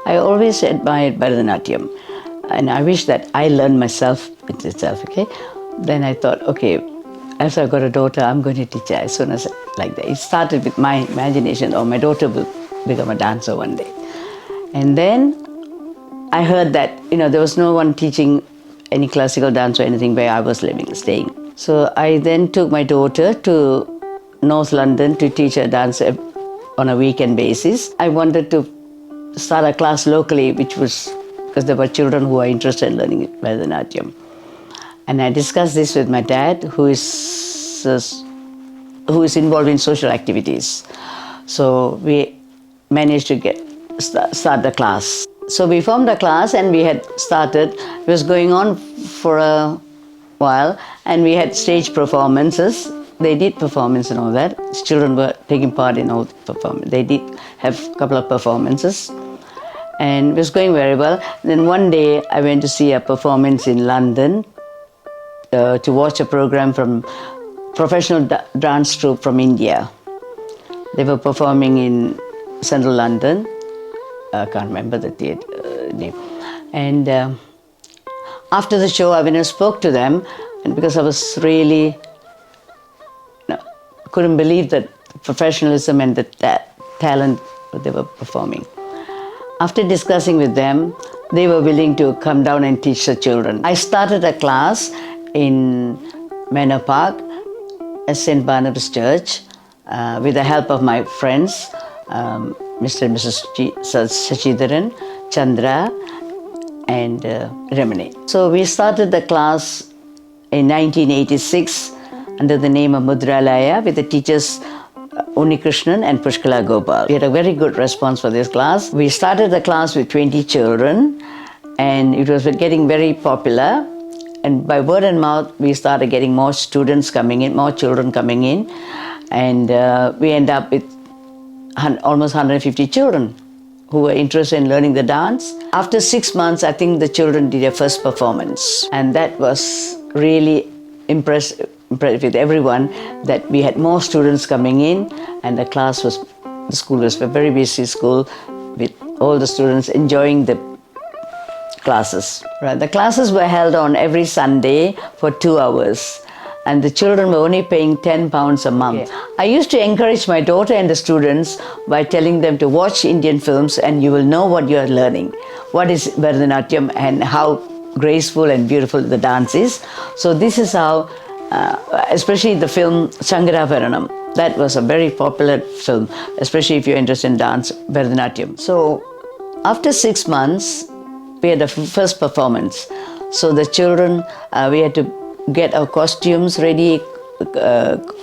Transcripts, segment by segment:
I always admired Bharathanatyam, and I wish that I learned myself itself, okay? Then I thought, okay, as I got a daughter, I'm going to teach her as soon as, like that. It started with my imagination, my daughter will become a dancer one day. And then I heard that, there was no one teaching any classical dance or anything where I was staying. So I then took my daughter to North London to teach her dance on a weekend basis. I wanted to start a class locally, because there were children who are interested in learning Bharatanatyam. And I discussed this with my dad, who is involved in social activities. So we managed to start the class. So we formed a class and we had started. It was going on for a while, and we had stage performances. They did performance and all that. Children were taking part in all the performance. They did have a couple of performances, and it was going very well. Then one day I went to see a performance in London to watch a program from professional dance troupe from India. They were performing in central London. I can't remember the theatre name. And after the show, I went and spoke to them, and because I was really couldn't believe the professionalism and the talent that they were performing. After discussing with them, they were willing to come down and teach the children. I started a class in Manor Park at St. Barnabas Church with the help of my friends, Mr. and Mrs. Sachidharan, Chandra, and Ramani. So we started the class in 1986 under the name of Mudralaya with the teachers Krishnan and Pushkala Gopal. We had a very good response for this class. We started the class with 20 children, and it was getting very popular. And by word and mouth, we started getting more students coming in, more children coming in, and we end up with almost 150 children who were interested in learning the dance. After 6 months, I think the children did their first performance, and that was really impressive with everyone, that we had more students coming in, and the school was a very busy school with all the students enjoying the classes. Right. The classes were held on every Sunday for 2 hours, and the children were only paying £10 a month. Okay. I used to encourage my daughter and the students by telling them to watch Indian films, and you will know what you are learning. What is Bharatanatyam and how graceful and beautiful the dance is. So this is how, especially the film Shankarabaranam, that was a very popular film, especially if you're interested in dance, Bharatanatyam. So after 6 months, we had the first performance. So the children, we had to get our costumes ready,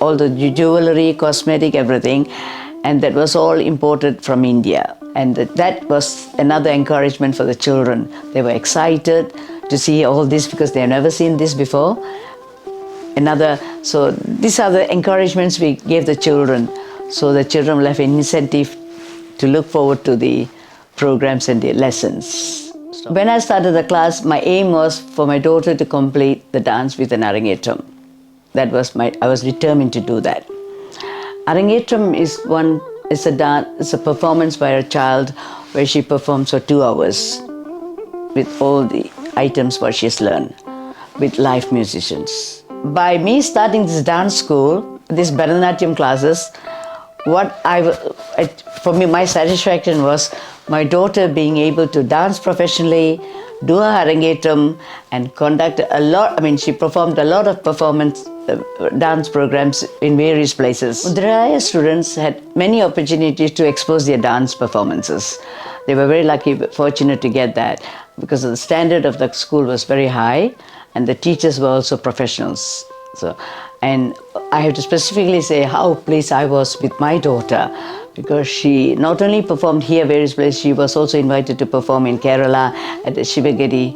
all the jewelry, cosmetic, everything, and that was all imported from India. And that was another encouragement for the children. They were excited to see all this because they have never seen this before. So these are the encouragements we gave the children. So the children will have an incentive to look forward to the programs and the lessons. When I started the class, my aim was for my daughter to complete the dance with an Arangetram. I was determined to do that. Arangetram is a performance by a child where she performs for 2 hours with all the items what she's learned with live musicians. By me starting this dance school, these Bharatanatyam classes, for me, my satisfaction was my daughter being able to dance professionally, do her Arangetram, and conduct she performed a lot of dance programs in various places. Mudralaya students had many opportunities to expose their dance performances. They were very lucky, fortunate to get that, because the standard of the school was very high, and the teachers were also professionals. And I have to specifically say how pleased I was with my daughter, because she not only performed here various places, she was also invited to perform in Kerala at the Shivagiri.